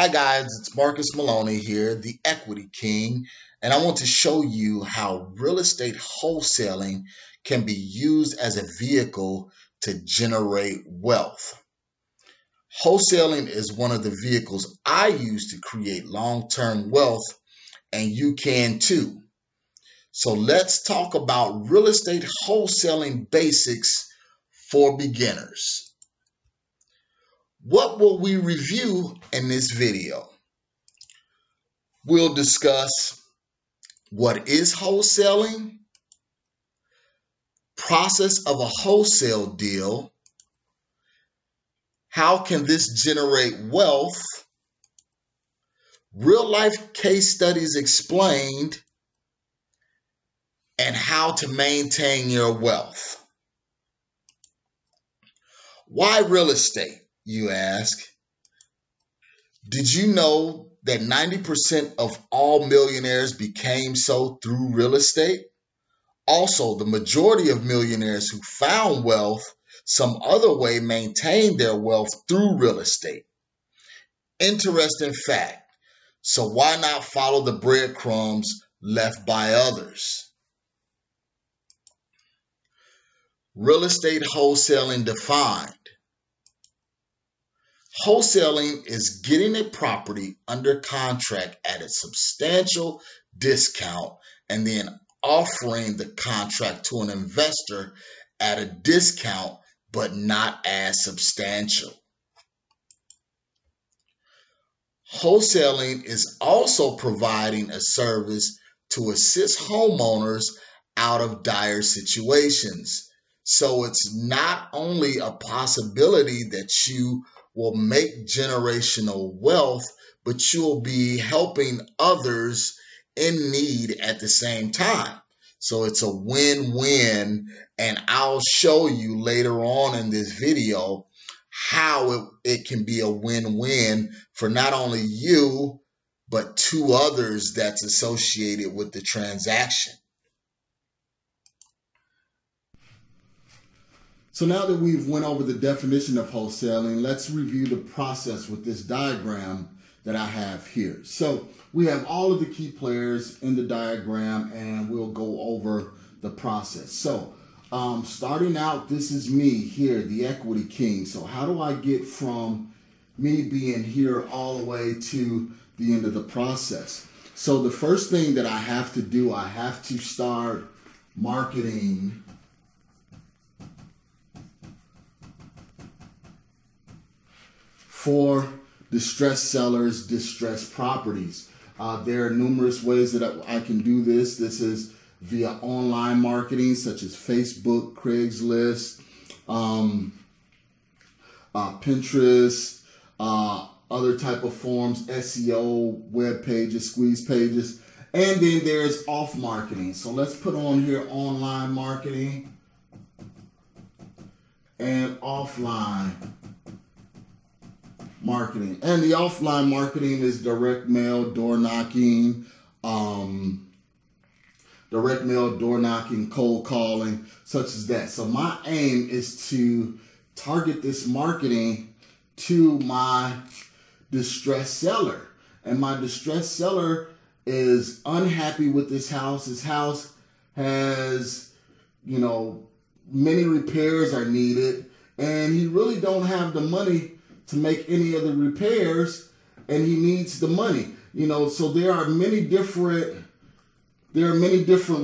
Hi guys, it's Marcus Maloney here, the Equity King, and I want to show you how real estate wholesaling can be used as a vehicle to generate wealth. Wholesaling is one of the vehicles I use to create long-term wealth, and you can too. So let's talk about real estate wholesaling basics for beginners. What will we review in this video? We'll discuss what is wholesaling, process of a wholesale deal, how can this generate wealth, real life case studies explained, and how to maintain your wealth. Why real estate, you ask? Did you know that 90% of all millionaires became so through real estate? Also, the majority of millionaires who found wealth some other way maintained their wealth through real estate. Interesting fact. So why not follow the breadcrumbs left by others? Real estate wholesaling defined. Wholesaling is getting a property under contract at a substantial discount and then offering the contract to an investor at a discount but not as substantial. Wholesaling is also providing a service to assist homeowners out of dire situations. So it's not only a possibility that you will make generational wealth, but you'll be helping others in need at the same time. So it's a win-win, and I'll show you later on in this video how it can be a win-win for not only you, but two others that's associated with the transaction. So now that we've went over the definition of wholesaling, let's review the process with this diagram that I have here. So we have all of the key players in the diagram, and we'll go over the process. So starting out, this is me here, the Equity King. So how do I get from me being here all the way to the end of the process? So the first thing that I have to do, I have to start marketing for distressed sellers, distressed properties. There are numerous ways that I can do this. This is via online marketing, such as Facebook, Craigslist, Pinterest, other type of forms, SEO, web pages, squeeze pages. And then there's off marketing. So let's put on here online marketing and offline marketing. And the offline marketing is direct mail, door knocking, cold calling, such as that. So my aim is to target this marketing to my distressed seller. And my distressed seller is unhappy with this house. His house has, many repairs are needed, and he really don't have the money to make any of the repairs, and he needs the money. So there are many different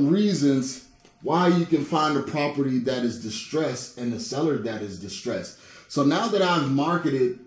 reasons why you can find a property that is distressed and a seller that is distressed. So now that I've marketed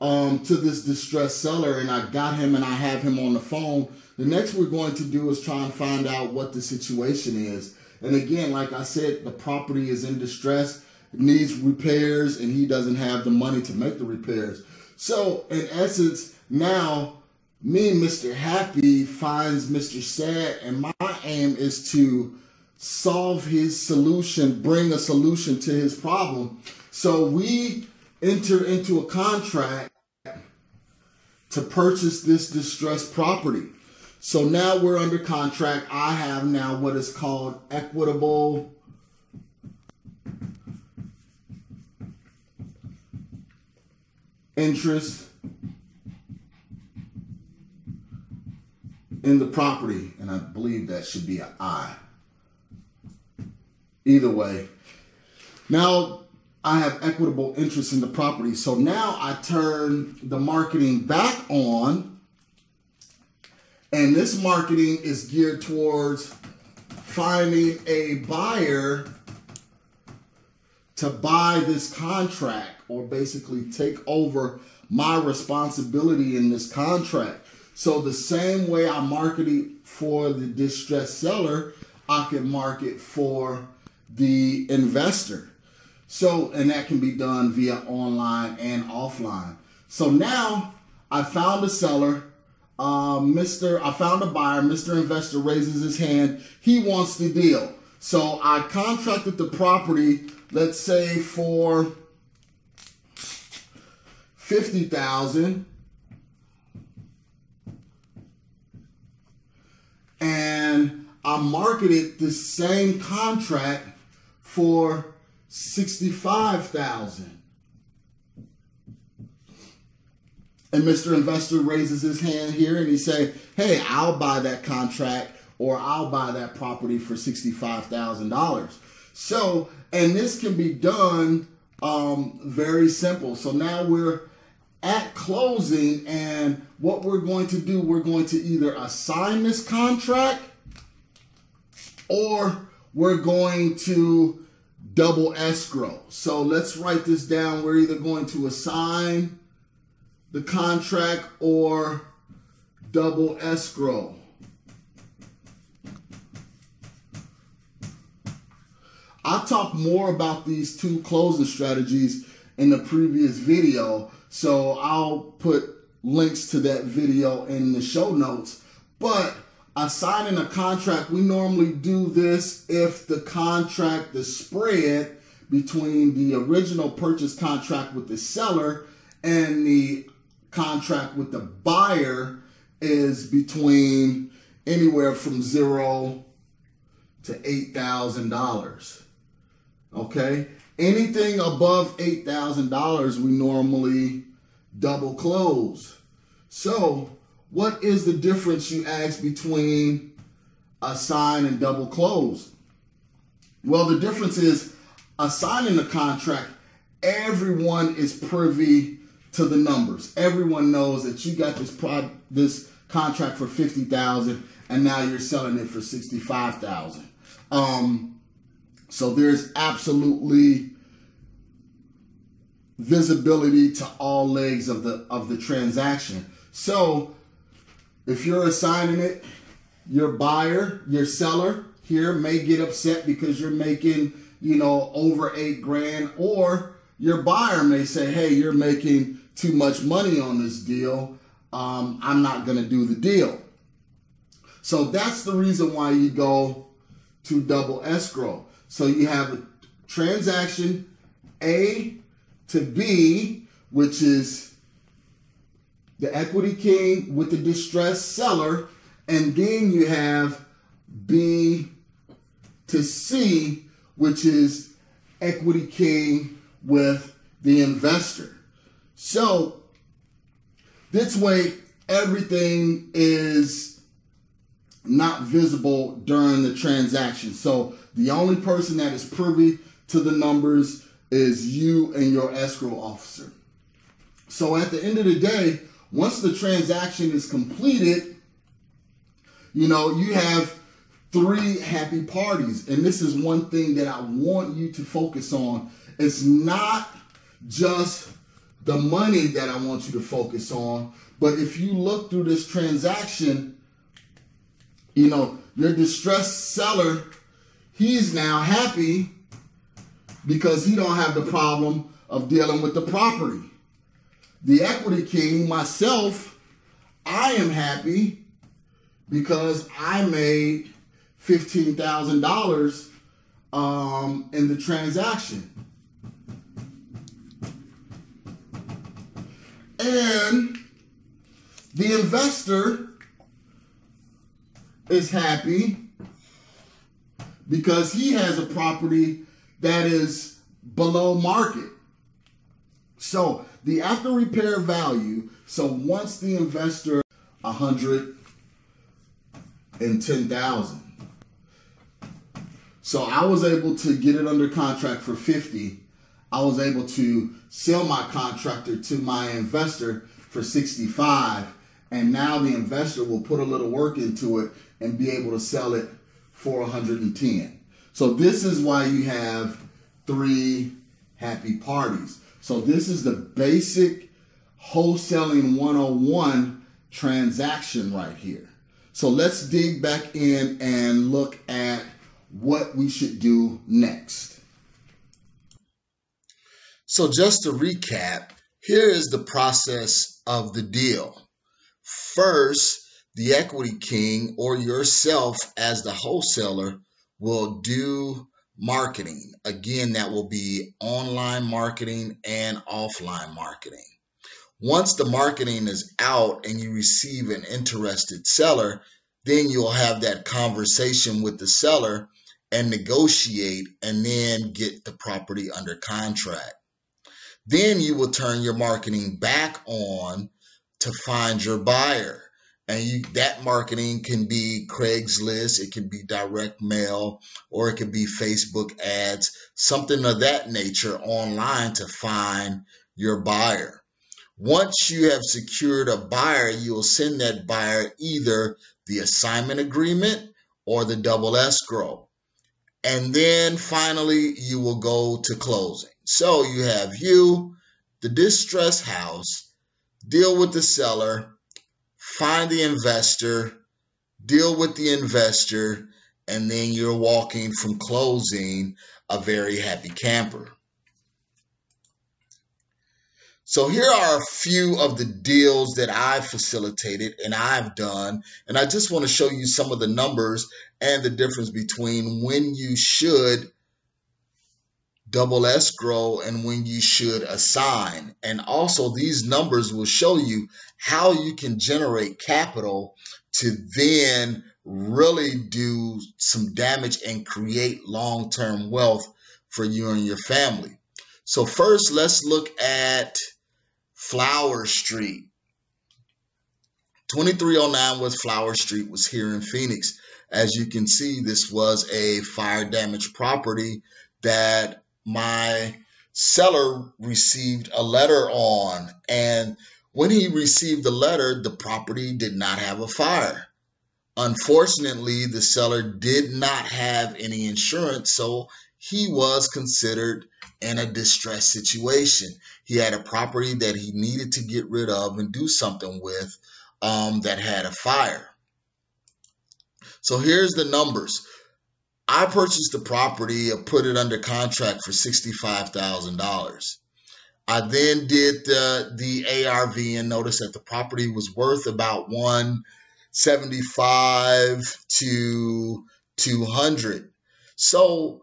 to this distressed seller and I got him and I have him on the phone, the next we're going to do is try and find out what the situation is. And again, like I said, the property is in distress, it needs repairs, and he doesn't have the money to make the repairs. So in essence, now me, Mr. Happy, finds Mr. Sad, and my aim is to solve his solution, bring a solution to his problem. So we enter into a contract to purchase this distressed property. So now we're under contract. I have now what is called equitable interest in the property, and I believe that should be an I. Either way. Now I have equitable interest in the property. So now I turn the marketing back on, and this marketing is geared towards finding a buyer to buy this contract, or basically take over my responsibility in this contract. So the same way I marketed for the distressed seller, I can market for the investor. So, and that can be done via online and offline. So now I found a seller, I found a buyer, Mr. Investor raises his hand. He wants the deal. So I contracted the property, let's say for $50,000. And I marketed the same contract for $65,000. And Mr. Investor raises his hand here and he say, hey, I'll buy that contract, or I'll buy that property for $65,000. So, and this can be done very simple. So now we're at closing, and what we're going to do, we're going to either assign this contract, or we're going to double escrow. So let's write this down. We're either going to assign the contract or double escrow. I talked more about these two closing strategies in the previous video, so I'll put links to that video in the show notes. But assigning a contract, we normally do this if the contract, the spread between the original purchase contract with the seller and the contract with the buyer is between anywhere from $0 to $8,000. Okay? Anything above $8,000, we normally double close. So, what is the difference, you ask, between assign and double close? Well, the difference is assigning the contract, everyone is privy to the numbers. Everyone knows that you got this contract for $50,000 and now you're selling it for $65,000. So there's absolutely visibility to all legs of the transaction. So if you're assigning it, your buyer, your seller here may get upset because you're making, over $8,000, or your buyer may say, hey, you're making too much money on this deal. I'm not going to do the deal. So that's the reason why you go to double escrow. So you have a transaction A to B, which is the equity king with the distressed seller, and then you have B to C, which is equity king with the investor. So this way, everything is not visible during the transaction. So the only person that is privy to the numbers is you and your escrow officer. So at the end of the day, once the transaction is completed, you have 3 happy parties. And this is one thing that I want you to focus on. It's not just the money that I want you to focus on, but if you look through this transaction, your distressed seller, he's now happy because he don't have the problem of dealing with the property. The equity king, myself, I am happy because I made $15,000 in the transaction. And the investor is happy because he has a property that is below market. So the after repair value, so once the investor 100, and $10,000. So I was able to get it under contract for $50,000. I was able to sell my contractor to my investor for $65,000, and now the investor will put a little work into it and be able to sell it for $110,000. So this is why you have 3 happy parties. So this is the basic wholesaling 101 transaction right here. So let's dig back in and look at what we should do next. So just to recap, here is the process of the deal. First, the equity king or yourself as the wholesaler will do marketing. Again, that will be online marketing and offline marketing. Once the marketing is out and you receive an interested seller, then you'll have that conversation with the seller and negotiate and then get the property under contract. Then you will turn your marketing back on to find your buyer. And that marketing can be Craigslist, it can be direct mail, or it could be Facebook ads, something of that nature online to find your buyer. Once you have secured a buyer, you'll send that buyer either the assignment agreement or the double escrow. And then finally, you will go to closing. So you have the distressed house, deal with the seller, find the investor, deal with the investor, and then you're walking from closing a very happy camper. So here are a few of the deals that I've facilitated and I've done, and I just want to show you some of the numbers and the difference between when you should double escrow and when you should assign. And also these numbers will show you how you can generate capital to then really do some damage and create long-term wealth for you and your family. So first, let's look at Flower Street. 2309 West Flower Street was here in Phoenix. As you can see, this was a fire damaged property that my seller received a letter on. And when he received the letter, the property did not have a fire. Unfortunately, the seller did not have any insurance, so he was considered in a distressed situation. He had a property that he needed to get rid of and do something with that had a fire. So here's the numbers. I purchased the property and put it under contract for $65,000. I then did the ARV and noticed that the property was worth about $175 to $200. So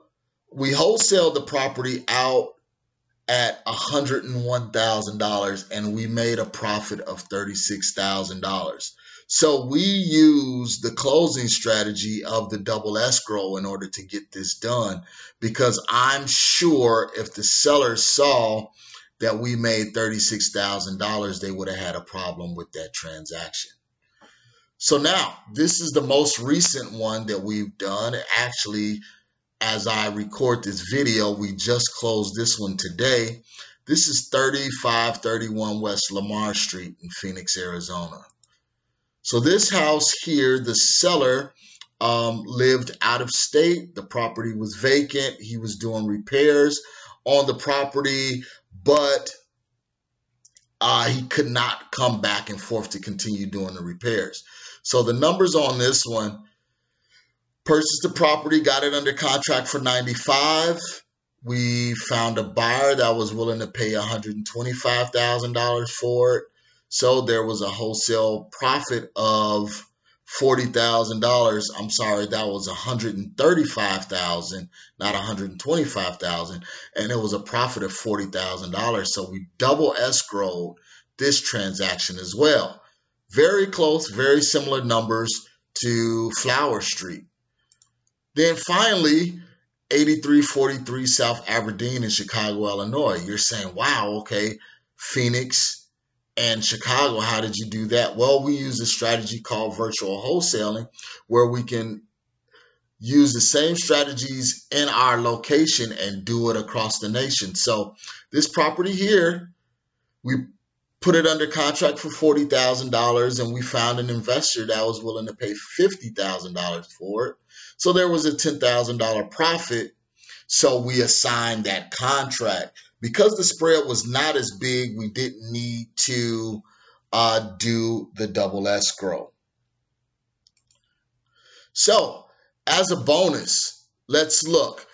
we wholesaled the property out at $101,000 and we made a profit of $36,000. So we used the closing strategy of the double escrow in order to get this done, because I'm sure if the seller saw that we made $36,000, they would have had a problem with that transaction. So now this is the most recent one that we've done. Actually, as I record this video, we just closed this one today. This is 3531 West Lamar Street in Phoenix, Arizona. So this house here, the seller lived out of state. The property was vacant. He was doing repairs on the property, but he could not come back and forth to continue doing the repairs. So the numbers on this one: purchased the property, got it under contract for $95,000. We found a buyer that was willing to pay $125,000 for it. So there was a wholesale profit of $40,000. I'm sorry, that was $135,000, not $125,000. And it was a profit of $40,000. So we double escrowed this transaction as well. Very close, very similar numbers to Flower Street. Then finally, 8343 South Aberdeen in Chicago, Illinois. You're saying, wow, okay, Phoenix, and Chicago. How did you do that? Well, we use a strategy called virtual wholesaling, where we can use the same strategies in our location and do it across the nation. So this property here, we put it under contract for $40,000, and we found an investor that was willing to pay $50,000 for it. So there was a $10,000 profit. So we assigned that contract. Because the spread was not as big, we didn't need to do the double escrow. So as a bonus, let's look.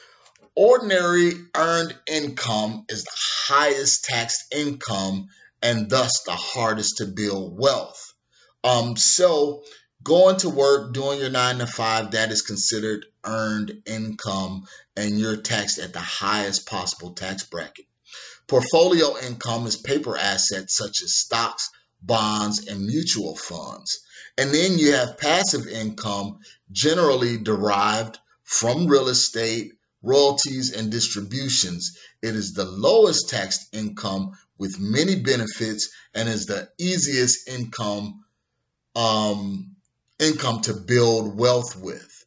Ordinary earned income is the highest taxed income and thus the hardest to build wealth. So going to work, doing your 9 to 5, that is considered earned income, and you're taxed at the highest possible tax bracket. Portfolio income is paper assets such as stocks, bonds, and mutual funds. And then you have passive income, generally derived from real estate, royalties, and distributions. It is the lowest taxed income with many benefits and is the easiest income to build wealth with.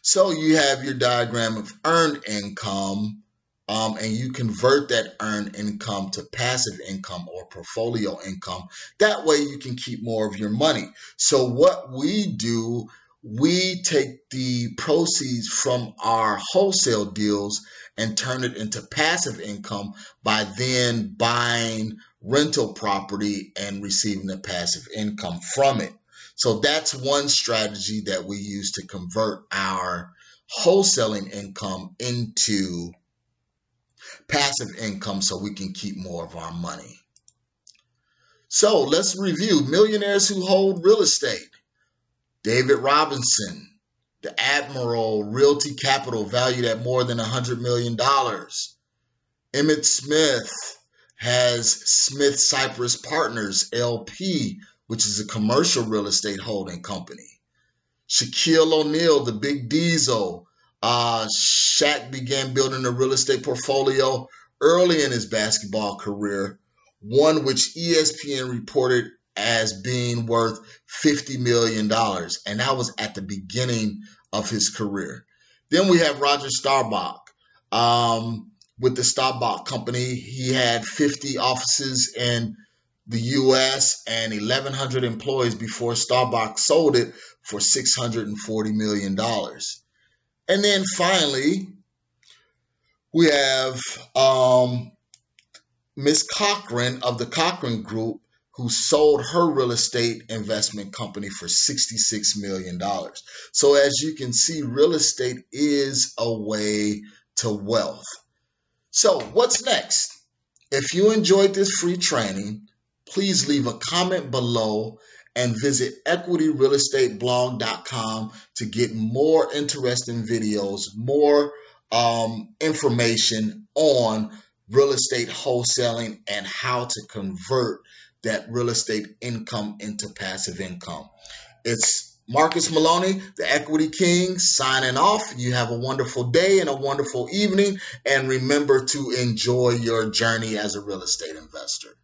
So you have your diagram of earned income, and you convert that earned income to passive income or portfolio income. That way you can keep more of your money. So what we do, we take the proceeds from our wholesale deals and turn it into passive income by then buying rental property and receiving the passive income from it. So that's one strategy that we use to convert our wholesaling income into passive income so we can keep more of our money. So let's review millionaires who hold real estate. David Robinson, the Admiral Realty Capital, valued at more than $100 million. Emmett Smith has Smith Cypress Partners, LP, which is a commercial real estate holding company. Shaquille O'Neal, the Big Diesel. Shaq began building a real estate portfolio early in his basketball career, one which ESPN reported as being worth $50 million. And that was at the beginning of his career. Then we have Roger Staubach. With the Staubach Company, he had 50 offices in the U.S. and 1,100 employees before Staubach sold it for $640 million. And then finally, we have Miss Cochran of the Cochran Group, who sold her real estate investment company for $66 million. So as you can see, real estate is a way to wealth. So what's next? If you enjoyed this free training, please leave a comment below and visit equityrealestateblog.com to get more interesting videos, more information on real estate wholesaling and how to convert that real estate income into passive income. It's Marcus Maloney, the Equity King, signing off. You have a wonderful day and a wonderful evening, and remember to enjoy your journey as a real estate investor.